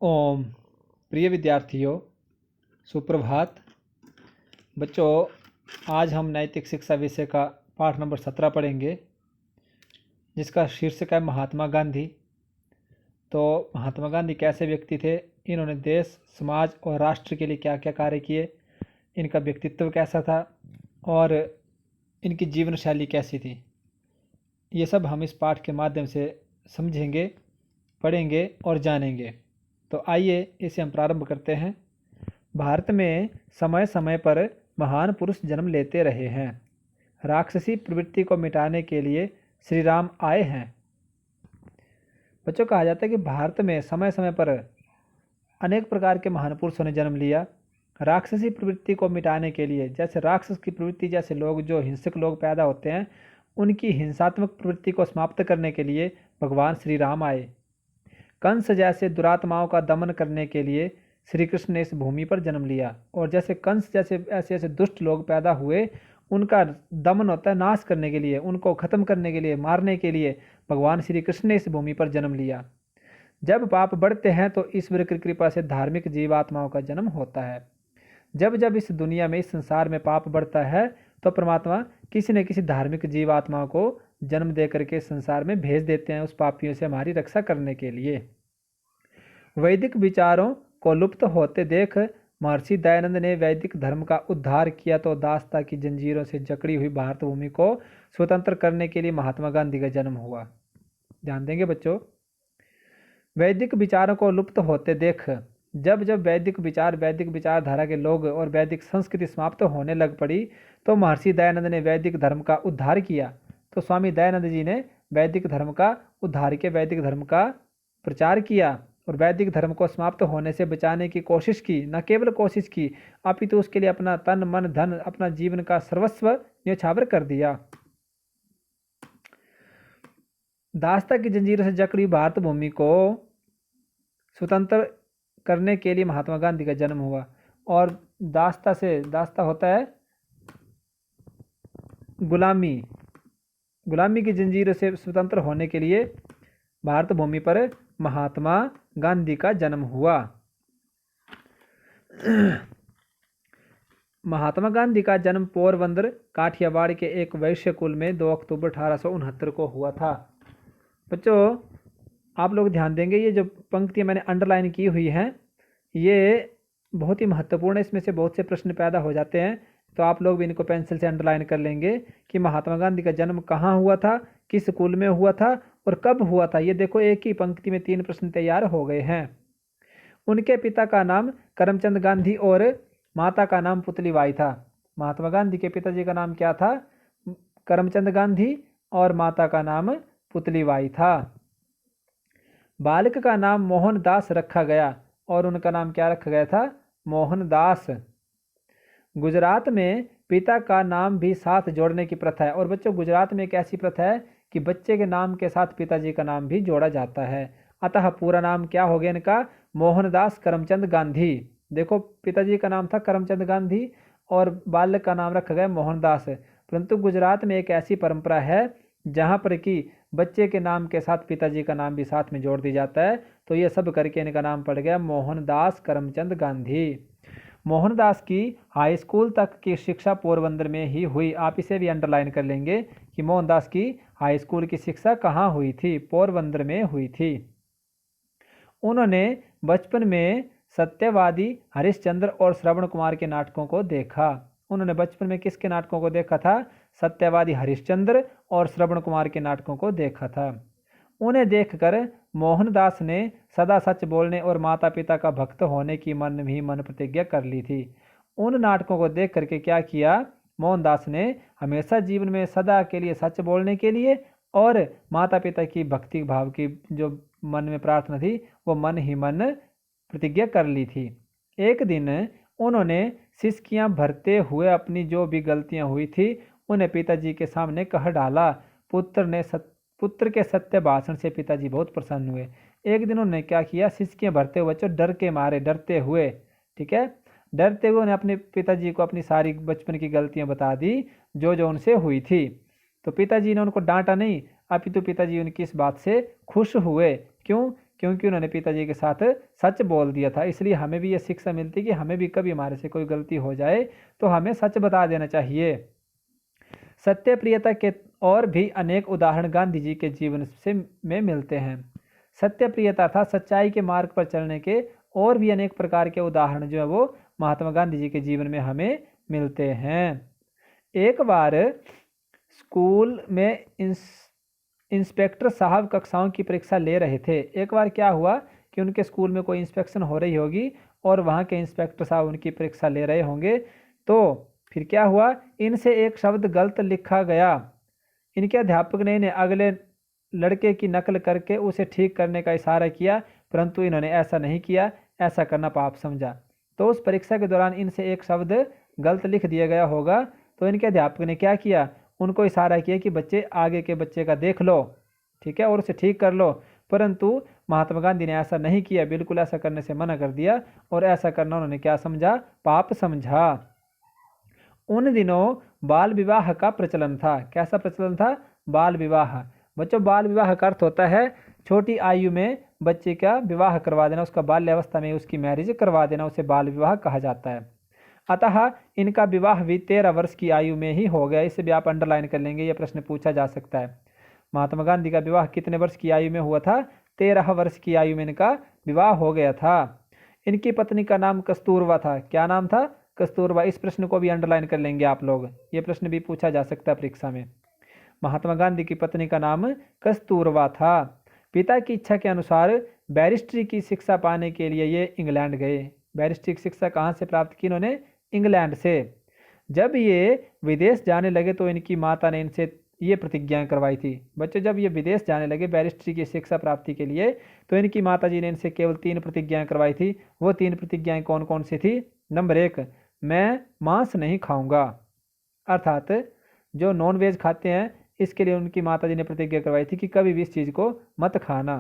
ओम। प्रिय विद्यार्थियों, सुप्रभात। बच्चों, आज हम नैतिक शिक्षा विषय का पाठ नंबर 17 पढ़ेंगे, जिसका शीर्षक है महात्मा गांधी। तो महात्मा गांधी कैसे व्यक्ति थे, इन्होंने देश, समाज और राष्ट्र के लिए क्या क्या कार्य किए, इनका व्यक्तित्व कैसा था और इनकी जीवन शैली कैसी थी, ये सब हम इस पाठ के माध्यम से समझेंगे, पढ़ेंगे और जानेंगे। तो आइए इसे हम प्रारंभ करते हैं। भारत में समय समय पर महान पुरुष जन्म लेते रहे हैं। राक्षसी प्रवृत्ति को मिटाने के लिए श्री राम आए हैं। बच्चों, कहा जाता है कि भारत में समय समय पर अनेक प्रकार के महान पुरुषों ने जन्म लिया। राक्षसी प्रवृत्ति को मिटाने के लिए, जैसे राक्षस की प्रवृत्ति जैसे लोग जो हिंसक लोग पैदा होते हैं, उनकी हिंसात्मक प्रवृत्ति को समाप्त करने के लिए भगवान श्री राम आए। कंस जैसे दुरात्माओं का दमन करने के लिए श्री कृष्ण ने इस भूमि पर जन्म लिया। और जैसे कंस जैसे ऐसे ऐसे दुष्ट लोग पैदा हुए, उनका दमन होता है नाश करने के लिए, उनको खत्म करने के लिए, मारने के लिए भगवान श्री कृष्ण ने इस भूमि पर जन्म लिया। जब पाप बढ़ते हैं तो ईश्वर की कृपा से धार्मिक जीवात्माओं का जन्म होता है। जब जब इस दुनिया में, इस संसार में पाप बढ़ता है तो परमात्मा किसी न किसी धार्मिक जीवात्माओं को जन्म दे करके संसार में भेज देते हैं, उस पापियों से हमारी रक्षा करने के लिए। वैदिक विचारों को लुप्त होते देख महर्षि दयानंद ने वैदिक धर्म का उद्धार किया, तो दासता की जंजीरों से जकड़ी हुई भारत भूमि को स्वतंत्र करने के लिए महात्मा गांधी का जन्म हुआ। ध्यान देंगे बच्चों। वैदिक विचारों को लुप्त होते देख, जब जब वैदिक विचार, वैदिक विचारधारा के लोग और वैदिक संस्कृति समाप्त होने लग पड़ी, तो महर्षि दयानंद ने वैदिक धर्म का उद्धार किया। तो स्वामी दयानंद जी ने वैदिक धर्म का उद्धार किया, वैदिक धर्म का प्रचार किया और वैदिक धर्म को समाप्त होने से बचाने की कोशिश की। न केवल कोशिश की, अपितु उसके लिए अपना तन मन धन, अपना जीवन का सर्वस्व न्यौछावर कर दिया। दासता की जंजीरों से जकड़ी भारत भूमि को स्वतंत्र करने के लिए महात्मा गांधी का जन्म हुआ। और दासता से, दासता होता है गुलामी, गुलामी की जंजीरों से स्वतंत्र होने के लिए भारत भूमि पर महात्मा गांधी का जन्म हुआ। महात्मा गांधी का जन्म पोरबंदर, काठियावाड़ के एक वैश्य कुल में 2 अक्टूबर 1869 को हुआ था। बच्चों, आप लोग ध्यान देंगे, ये जो पंक्तियां मैंने अंडरलाइन की हुई हैं, ये बहुत ही महत्वपूर्ण है। इसमें से बहुत से प्रश्न पैदा हो जाते हैं, तो आप लोग भी इनको पेंसिल से अंडरलाइन कर लेंगे कि महात्मा गांधी का जन्म कहाँ हुआ था, किस कुल में हुआ था और कब हुआ था। ये देखो, एक ही पंक्ति में 3 प्रश्न तैयार हो गए हैं। उनके पिता का नाम करमचंद गांधी और माता का नाम पुतलीबाई था। महात्मा गांधी के पिताजी का नाम क्या था? करमचंद गांधी और माता का नाम पुतलीबाई था। बालक का नाम मोहनदास रखा गया और उनका नाम क्या रखा गया था? मोहनदास। गुजरात में पिता का नाम भी साथ जोड़ने की प्रथा है। और बच्चों, गुजरात में एक ऐसी प्रथा है कि बच्चे के नाम के साथ पिताजी का नाम भी जोड़ा जाता है। अतः पूरा नाम क्या हो गया इनका? मोहनदास करमचंद गांधी। देखो, पिताजी का नाम था करमचंद गांधी और बालक का नाम रखा गया मोहनदास। परंतु गुजरात में एक ऐसी परंपरा है जहाँ पर कि बच्चे के नाम के साथ पिताजी का नाम भी साथ में जोड़ दिया जाता है। तो ये सब करके इनका नाम पड़ गया मोहनदास करमचंद गांधी। मोहनदास की हाई स्कूल तक की शिक्षा पोरबंदर में ही हुई। आप इसे भी अंडरलाइन कर लेंगे कि मोहनदास की हाई स्कूल की शिक्षा कहाँ हुई थी? पोरबंदर में हुई थी। उन्होंने बचपन में सत्यवादी, हरिश्चंद्र और श्रवण कुमार के नाटकों को देखा। उन्होंने बचपन में किसके नाटकों को देखा था? सत्यवादी, हरिश्चंद्र और श्रवण कुमार के नाटकों को देखा था। उन्हें देखकर मोहनदास ने सदा सच बोलने और माता पिता का भक्त होने की मन ही मन प्रतिज्ञा कर ली थी। उन नाटकों को देख करके क्या किया? मोहनदास ने हमेशा जीवन में सदा के लिए सच बोलने के लिए और माता पिता की भक्ति भाव की जो मन में प्रार्थना थी, वो मन ही मन प्रतिज्ञा कर ली थी। एक दिन उन्होंने सिसकियां भरते हुए अपनी जो भी गलतियां हुई थी उन्हें पिताजी के सामने कह डाला। पुत्र के सत्य भाषण से पिताजी बहुत प्रसन्न हुए। एक दिन उन्होंने क्या किया? सिसकियां भरते हुए, बच्चों डर के मारे, डरते हुए, ठीक है, डरते हुए उन्हें अपने पिताजी को अपनी सारी बचपन की गलतियां बता दी जो जो उनसे हुई थी। तो पिताजी ने उनको डांटा नहीं, अपितु पिताजी उनकी इस बात से खुश हुए। क्यों? क्योंकि उन्होंने पिताजी के साथ सच बोल दिया था। इसलिए हमें भी ये शिक्षा मिलती कि हमें भी कभी हमारे से कोई गलती हो जाए तो हमें सच बता देना चाहिए। सत्यप्रियता के और भी अनेक उदाहरण गांधी जी के जीवन से में मिलते हैं। सत्यप्रियता अर्थात सच्चाई के मार्ग पर चलने के और भी अनेक प्रकार के उदाहरण जो है वो महात्मा गांधी जी के जीवन में हमें मिलते हैं। एक बार स्कूल में इंस्पेक्टर साहब कक्षाओं की परीक्षा ले रहे थे। एक बार क्या हुआ कि उनके स्कूल में कोई इंस्पेक्शन हो रही होगी और वहाँ के इंस्पेक्टर साहब उनकी परीक्षा ले रहे होंगे। तो फिर क्या हुआ, इनसे एक शब्द गलत लिखा गया। इनके अध्यापक ने इन्हें अगले लड़के की नकल करके उसे ठीक करने का इशारा किया, परंतु इन्होंने ऐसा नहीं किया, ऐसा करना पाप समझा। तो उस परीक्षा के दौरान इनसे एक शब्द गलत लिख दिया गया होगा, तो इनके अध्यापक ने क्या किया, उनको इशारा किया कि बच्चे आगे के बच्चे का देख लो, ठीक है, और उसे ठीक कर लो। परंतु महात्मा गांधी ने ऐसा नहीं किया, बिल्कुल ऐसा करने से मना कर दिया, और ऐसा करना उन्होंने क्या समझा, पाप समझा। उन दिनों बाल विवाह का प्रचलन था। कैसा प्रचलन था, बाल विवाह। बच्चों, बाल विवाह का अर्थ होता है छोटी आयु में बच्चे का विवाह करवा देना, उसका बाल्यावस्था में उसकी मैरिज करवा देना, उसे बाल विवाह कहा जाता है। अतः इनका विवाह भी 13 वर्ष की आयु में ही हो गया। इसे भी आप अंडरलाइन कर लेंगे, यह प्रश्न पूछा जा सकता है। महात्मा गांधी का विवाह कितने वर्ष की आयु में हुआ था, 13 वर्ष की आयु में इनका विवाह हो गया था। इनकी पत्नी का नाम कस्तूरबा था। क्या नाम था, कस्तूरबा। इस प्रश्न को भी अंडरलाइन कर लेंगे आप लोग, ये प्रश्न भी पूछा जा सकता है परीक्षा में। महात्मा गांधी की पत्नी का नाम कस्तूरबा था। पिता की इच्छा के अनुसार बैरिस्ट्री की शिक्षा पाने के लिए ये इंग्लैंड गए। बैरिस्ट्री की शिक्षा कहाँ से प्राप्त की इन्होंने, इंग्लैंड से। जब ये विदेश जाने लगे तो इनकी माता ने इनसे ये प्रतिज्ञाएं करवाई थी। बच्चों, जब ये विदेश जाने लगे बैरिस्ट्री की शिक्षा प्राप्ति के लिए, तो इनकी माता जी ने इनसे केवल 3 प्रतिज्ञाएं करवाई थी। वो 3 प्रतिज्ञाएं कौन कौन सी थी। नंबर 1, मैं मांस नहीं खाऊंगा, अर्थात जो नॉन वेज खाते हैं इसके लिए उनकी माता जी ने प्रतिज्ञा करवाई थी कि कभी भी इस चीज़ को मत खाना।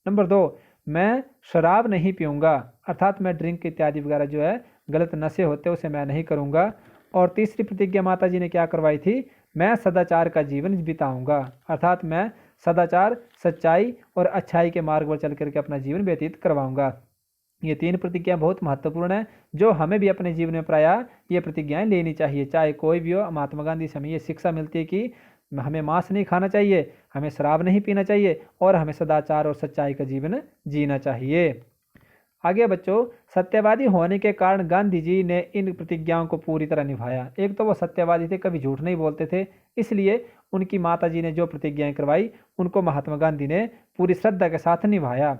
नंबर 2, मैं शराब नहीं पीऊँगा, अर्थात मैं ड्रिंक इत्यादि वगैरह जो है गलत नशे होते हैं उसे मैं नहीं करूँगा। और तीसरी प्रतिज्ञा माता जी ने क्या करवाई थी, मैं सदाचार का जीवन बिताऊँगा, अर्थात मैं सदाचार, सच्चाई और अच्छाई के मार्ग पर चल करके अपना जीवन व्यतीत करवाऊँगा। ये 3 प्रतिज्ञाएं बहुत महत्वपूर्ण है, जो हमें भी अपने जीवन में प्रायः ये प्रतिज्ञाएं लेनी चाहिए, चाहे कोई भी हो। महात्मा गांधी से हमें ये शिक्षा मिलती है कि हमें मांस नहीं खाना चाहिए, हमें शराब नहीं पीना चाहिए और हमें सदाचार और सच्चाई का जीवन जीना चाहिए। आगे बच्चों, सत्यवादी होने के कारण गांधी जी ने इन प्रतिज्ञाओं को पूरी तरह निभाया। एक तो वो सत्यवादी थे, कभी झूठ नहीं बोलते थे, इसलिए उनकी माता जी ने जो प्रतिज्ञाएं करवाई उनको महात्मा गांधी ने पूरी श्रद्धा के साथ निभाया।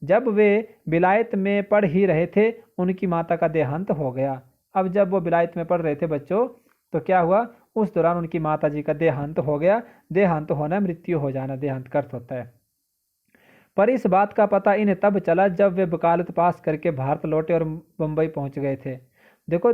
जब वे विलायत में पढ़ ही रहे थे, उनकी माता का देहांत हो गया। अब जब वो विलायत में पढ़ रहे थे बच्चों, तो क्या हुआ, उस दौरान उनकी माता जी का देहांत हो गया। देहांत होना मृत्यु हो जाना, देहांत का अर्थ होता है। पर इस बात का पता इन्हें तब चला जब वे वकालत पास करके भारत लौटे और बम्बई पहुंच गए थे। देखो,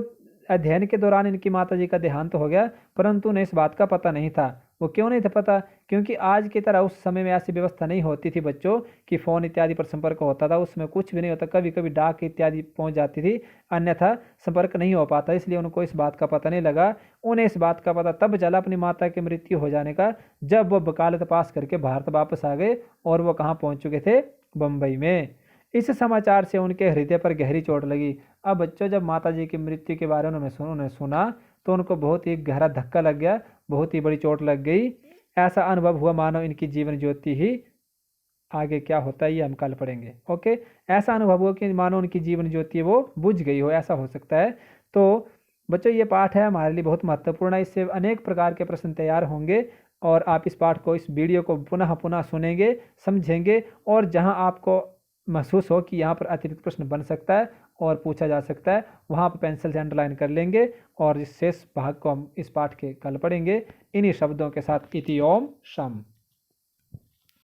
अध्ययन के दौरान इनकी माता जी का देहांत हो गया, परंतु उन्हें इस बात का पता नहीं था। वो क्यों नहीं था पता, क्योंकि आज की तरह उस समय में ऐसी व्यवस्था नहीं होती थी बच्चों कि फ़ोन इत्यादि पर संपर्क होता था। उसमें कुछ भी नहीं होता, कभी कभी डाक इत्यादि पहुंच जाती थी, अन्यथा संपर्क नहीं हो पाता। इसलिए उनको इस बात का पता नहीं लगा। उन्हें इस बात का पता तब चला अपनी माता की मृत्यु हो जाने का, जब वो वकालत पास करके भारत वापस आ गए और वो कहाँ पहुँच चुके थे, बम्बई में। इस समाचार से उनके हृदय पर गहरी चोट लगी। अब बच्चों, जब माता जी की मृत्यु के बारे में उन्होंने सुना तो उनको बहुत ही गहरा धक्का लग गया, बहुत ही बड़ी चोट लग गई। ऐसा अनुभव हुआ मानो इनकी जीवन ज्योति ही, आगे क्या होता है ये हम कल पढ़ेंगे। ओके, ऐसा अनुभव हुआ कि मानो उनकी जीवन ज्योति है वो बुझ गई हो, ऐसा हो सकता है। तो बच्चों, ये पाठ है हमारे लिए बहुत महत्वपूर्ण है। इससे अनेक प्रकार के प्रश्न तैयार होंगे और आप इस पाठ को, इस वीडियो को पुनः पुनः सुनेंगे, समझेंगे, और जहाँ आपको महसूस हो कि यहाँ पर अतिरिक्त प्रश्न बन सकता है और पूछा जा सकता है, वहाँ पर पेंसिल से अंडरलाइन कर लेंगे। और इस शेष भाग को हम इस पाठ के कल पढ़ेंगे इन्हीं शब्दों के साथ। इति ओम शम।